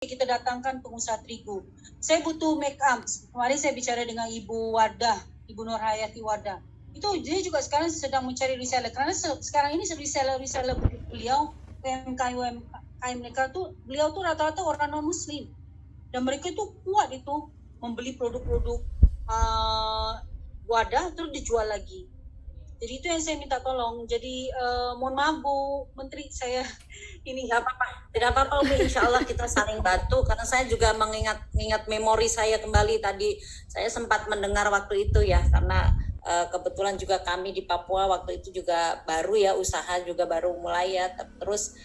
kita datangkan pengusaha terigu. Saya butuh make up. Kemarin saya bicara dengan Ibu Wardah, Ibu Nurhayati Wardah. Itu dia juga sekarang sedang mencari reseller, karena sekarang ini reseller beliau, UMKM mereka tuh, beliau tuh rata-rata orang non muslim, dan mereka tuh kuat itu membeli produk-produk Wadah terus dijual lagi. Jadi itu yang saya minta tolong. Jadi mohon maaf Bu Menteri, saya ini tidak apa-apa Umi, insya Allah kita saling bantu, karena saya juga mengingat memori saya kembali tadi. Saya sempat mendengar waktu itu ya, karena kebetulan juga kami di Papua waktu itu juga baru ya, usaha juga baru mulai ya. Terus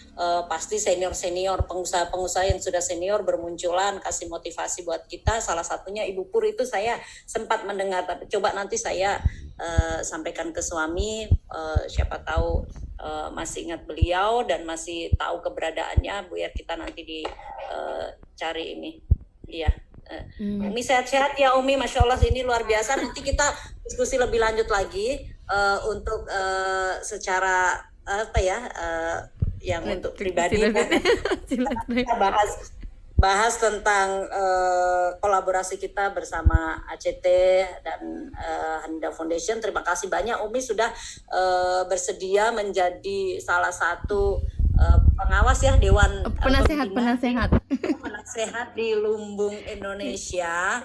pasti senior-senior, pengusaha-pengusaha yang sudah senior bermunculan, kasih motivasi buat kita. Salah satunya Ibu Pur itu saya sempat mendengar, tapi coba nanti saya sampaikan ke suami, siapa tahu masih ingat beliau dan masih tahu keberadaannya, biar kita nanti dicari ini. Iya. Umi sehat-sehat ya Umi, Masya Allah ini luar biasa. Nanti kita diskusi lebih lanjut lagi untuk secara apa ya, yang untuk pribadi kita bahas tentang kolaborasi kita bersama ACT dan Hanida Foundation. Terima kasih banyak Umi sudah bersedia menjadi salah satu pengawas ya, Dewan penasehat di Lumbung Indonesia,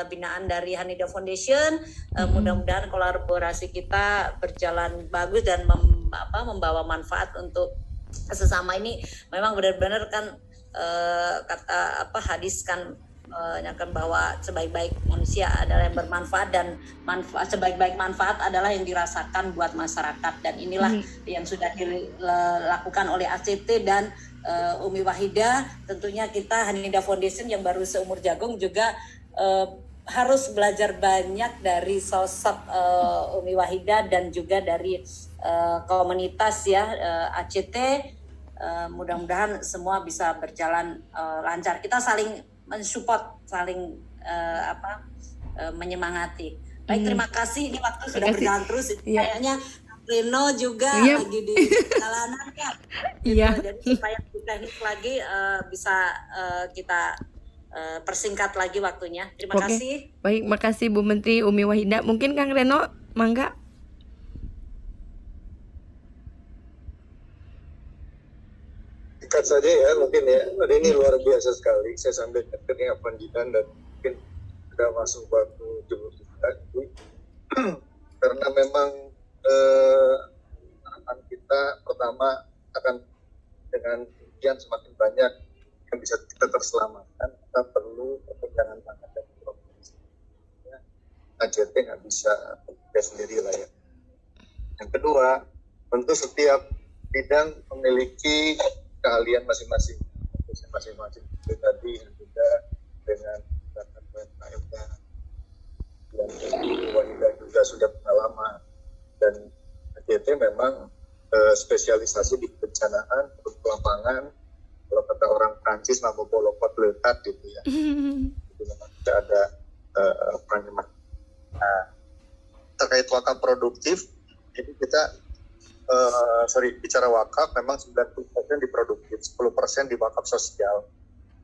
binaan dari Hanida Foundation. Mudah-mudahan kolaborasi kita berjalan bagus dan membawa manfaat untuk sesama. Ini memang benar-benar kan kata hadis kan menyatakan bahwa sebaik-baik manusia adalah yang bermanfaat, dan sebaik-baik manfaat adalah yang dirasakan buat masyarakat, dan inilah yang sudah dilakukan oleh ACT dan Umi Wahidah. Tentunya kita Hanida Foundation yang baru seumur jagung juga harus belajar banyak dari sosok Umi Wahidah dan juga dari komunitas ya ACT. Mudah-mudahan semua bisa berjalan lancar. Kita saling mensupport, saling menyemangati. Baik, terima kasih. Ini waktu sudah berjalan terus. Kayaknya Reno juga lagi di jalanan ya. Iya. Jadi supaya teknis lagi bisa kita persingkat lagi waktunya. Terima kasih. Baik, makasih Bu Menteri Umi Wahidah. Mungkin Kang Reno, mangga. Singkat saja ya mungkin ya. Ini luar biasa sekali. Saya sambil ketika Panjitan dan mungkin sudah masuk waktu jemput kita. Karena memang harapan kita pertama akan dengan demikian semakin banyak yang bisa kita terselamatkan, kita perlu perpegangan tangan dan provinsi. Ya, ACT nggak bisa bekerja sendiri lah ya. Yang kedua, tentu setiap bidang memiliki keahlian masing-masing tadi juga dengan UMKM-nya, dan Wahidah juga sudah pengalaman, dan ACT memang spesialisasi di kebencanaan, lapangan, kalau kata orang Prancis mampu bolokot lekat gitu ya. Jadi memang tidak ada perannya. Nah, terkait wakaf produktif, jadi kita bicara wakaf memang 90% di produktif, 10% di wakaf sosial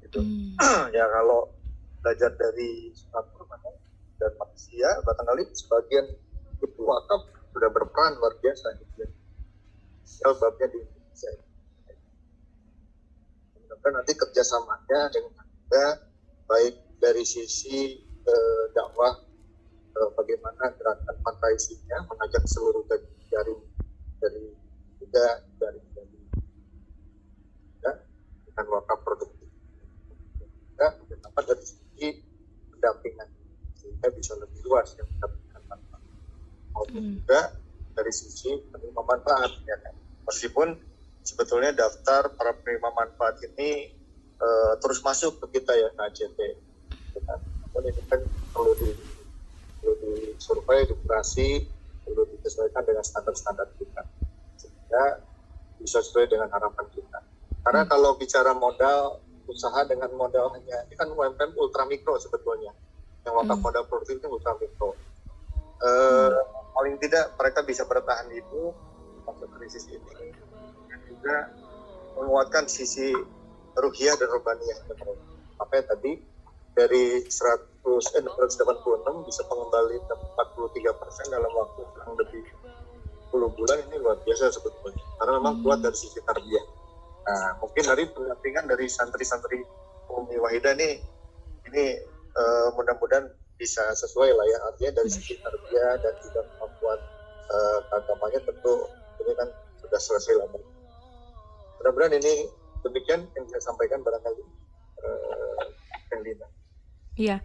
gitu. Ya kalau belajar dari Singapura dan Malaysia, barangkali sebagian itu wakaf sudah berperan luar biasa gitu. Babnya di Indonesia. Dan nanti kerjasamanya dengan Anda, baik dari sisi dakwah, bagaimana gerakan fundraising-nya, mengajak seluruh jaring dari dengan wakaf produktif. Dan dapat dari sisi pendampingan, sehingga bisa lebih luas yang mendapatkan manfaat. Maupun juga dari sisi penerima manfaat, ya kan. Meskipun sebetulnya daftar para penerima manfaat ini terus masuk ke kita ya, ke ACT. Namun ini kan perlu disurvei, dikurasi, perlu disesuaikan dengan standar-standar kita, sehingga bisa sesuai dengan harapan kita. Karena kalau bicara modal, usaha dengan modal hanya, ini kan UMKM ultramikro sebetulnya. Yang wakaf modal produktif itu ultramikro. Paling tidak mereka bisa bertahan hidup masa krisis ini, dan juga menguatkan sisi ruhiyah dan robaniyah. Makanya tadi dari 186 bisa mengembali 43% dalam waktu kurang lebih 10 bulan. Ini luar biasa sebetulnya, karena memang kuat dari sisi tarbiyah. Nah, mungkin dari pendampingan dari santri-santri Umi Wahidah ini mudah-mudahan bisa sesuai lah ya, artinya dari sisi tarbiyah dan juga kemampuan agamanya tentu ini kan sudah selesai lah. Mudah-mudahan ini demikian yang saya sampaikan barangkali Lina. Iya,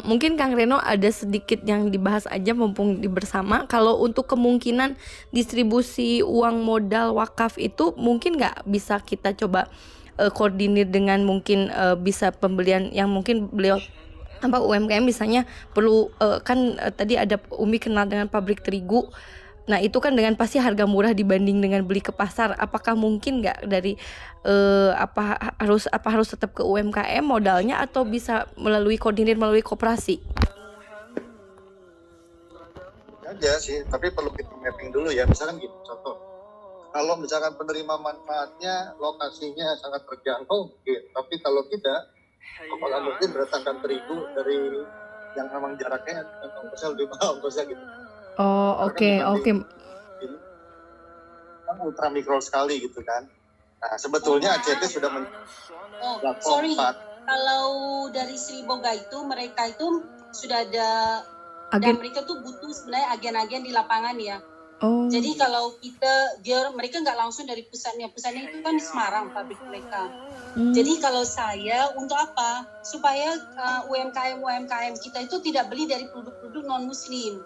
mungkin Kang Reno ada sedikit yang dibahas aja mumpung bersama. Kalau untuk kemungkinan distribusi uang modal wakaf itu mungkin nggak bisa kita coba koordinir dengan mungkin bisa pembelian yang mungkin beliau UMKM misalnya perlu tadi ada Umi kenal dengan pabrik terigu. Nah itu kan dengan pasti harga murah dibanding dengan beli ke pasar. Apakah mungkin nggak dari harus tetap ke UMKM modalnya atau bisa melalui koordinir melalui koperasi? Aja sih, tapi perlu kita mapping dulu ya. Misalkan gini, contoh, kalau misalkan penerima manfaatnya lokasinya sangat terjangkau, tapi kalau tidak, apakah mungkin berdatangkan terigu dari yang memang jaraknya ongkosnya lebih mahal ongkosnya gitu. Oh oke. Ini kan ultra mikro sekali gitu kan. Nah sebetulnya ACT sudah sorry. Kalau dari Sri Boga itu mereka itu sudah ada dan mereka tuh butuh sebenarnya agen-agen di lapangan ya. Jadi kalau mereka nggak langsung dari pusatnya itu kan di Semarang pabrik mereka. Jadi kalau saya untuk apa? Supaya UMKM kita itu tidak beli dari produk-produk non Muslim.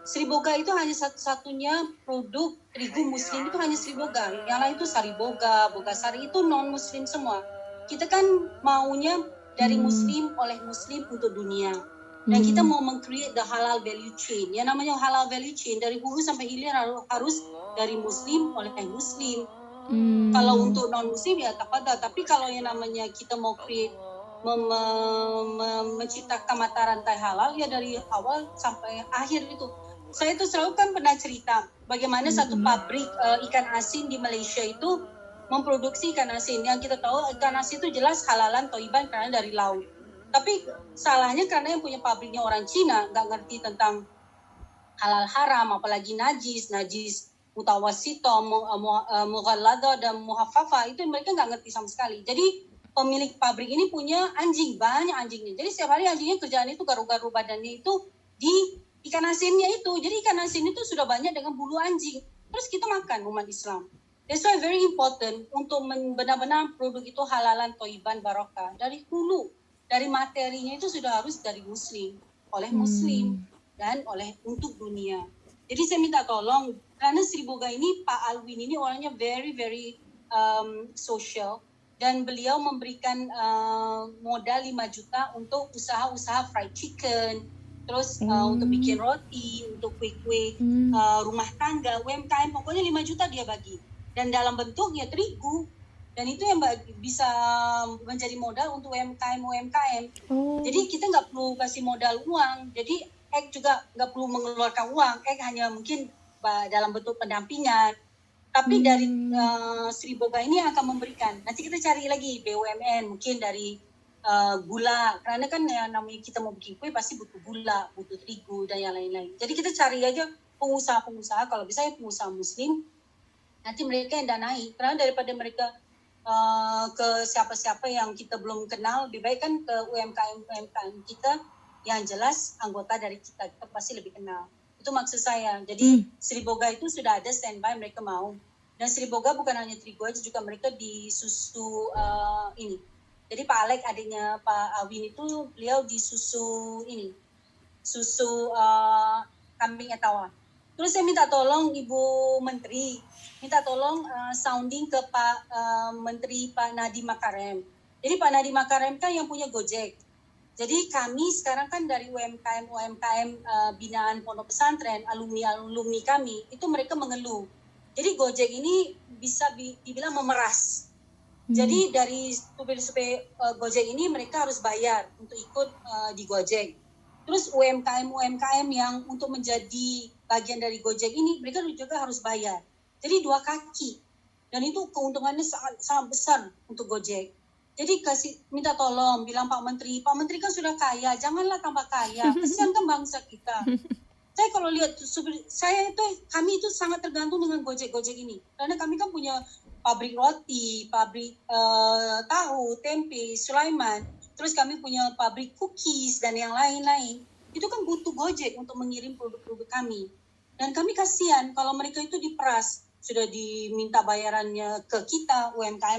Sri Boga itu hanya satu-satunya produk terigu Muslim itu hanya Sri Boga. Yang lain itu Sari Boga, Bogasari itu non Muslim semua. Kita kan maunya dari Muslim oleh Muslim untuk dunia. Dan kita mau meng-create the halal value chain. Yang namanya halal value chain dari hulu sampai hilir harus dari Muslim oleh Muslim. Kalau untuk non Muslim ya tapada. Tapi kalau yang namanya kita mau create menciptakan mata rantai halal ya dari awal sampai akhir itu. Saya itu selalu kan pernah cerita bagaimana satu pabrik ikan asin di Malaysia itu memproduksi ikan asin. Yang kita tahu ikan asin itu jelas halalan toiban karena dari laut. Tapi salahnya karena yang punya pabriknya orang Cina nggak ngerti tentang halal haram, apalagi najis mutawasito, mughallada dan muhaffafa itu mereka nggak ngerti sama sekali. Jadi pemilik pabrik ini punya banyak anjingnya. Jadi setiap hari anjingnya kerjaan itu garu-garu badannya itu di ikan asinnya itu. Jadi ikan asin itu sudah banyak dengan bulu anjing. Terus kita makan umat Islam. That's why very important untuk benar-benar produk itu halalan toiban barokah. Dari hulu, dari materinya itu sudah harus dari Muslim, oleh Muslim dan untuk dunia. Jadi saya minta tolong, karena Sri Boga ini, Pak Alwin ini orangnya very, very social. Dan beliau memberikan modal 5 juta untuk usaha-usaha fried chicken, terus untuk bikin roti, untuk kue-kue rumah tangga, UMKM, pokoknya 5 juta dia bagi. Dan dalam bentuknya terigu, dan itu yang bisa menjadi modal untuk UMKM. Jadi kita nggak perlu kasih modal uang, jadi juga nggak perlu mengeluarkan uang, hanya mungkin dalam bentuk pendampingan. Tapi dari Sri Boga ini akan memberikan. Nanti kita cari lagi BUMN, mungkin dari gula, karena kan yang namanya kita mau bikin kue pasti butuh gula, butuh terigu dan yang lain-lain. Jadi kita cari aja pengusaha-pengusaha, kalau bisa ya pengusaha Muslim, nanti mereka yang danai. Karena daripada mereka ke siapa-siapa yang kita belum kenal, lebih baik kan ke UMKM kita yang jelas anggota dari kita pasti lebih kenal. Itu maksud saya. Jadi Sri Boga itu sudah ada standby, mereka mau. Dan Sri Boga bukan hanya terigu aja, juga mereka di susu ini. Jadi Pak Alek adiknya Pak Awin itu beliau di susu kambing etawa. Terus saya minta tolong Ibu Menteri, minta tolong sounding ke Pak Menteri Pak Nadiem Makarim. Jadi Pak Nadiem Makarim kan yang punya Gojek. Jadi kami sekarang kan dari UMKM binaan pondok pesantren, alumni kami, itu mereka mengeluh. Jadi Gojek ini bisa dibilang memeras. Jadi dari supir-supir Gojek ini mereka harus bayar untuk ikut di Gojek. Terus UMKM yang untuk menjadi bagian dari Gojek ini mereka juga harus bayar. Jadi 2 kaki. Dan itu keuntungannya sangat besar untuk Gojek. Jadi minta tolong, bilang Pak Menteri kan sudah kaya, janganlah tambah kaya, kesian kan bangsa kita. Saya kalau lihat, kami itu sangat tergantung dengan Gojek ini, karena kami kan punya pabrik roti, pabrik tahu, tempe, Sulaiman, terus kami punya pabrik cookies dan yang lain-lain. Itu kan butuh Gojek untuk mengirim produk-produk kami. Dan kami kasihan kalau mereka itu diperas, sudah diminta bayarannya ke kita, UMKM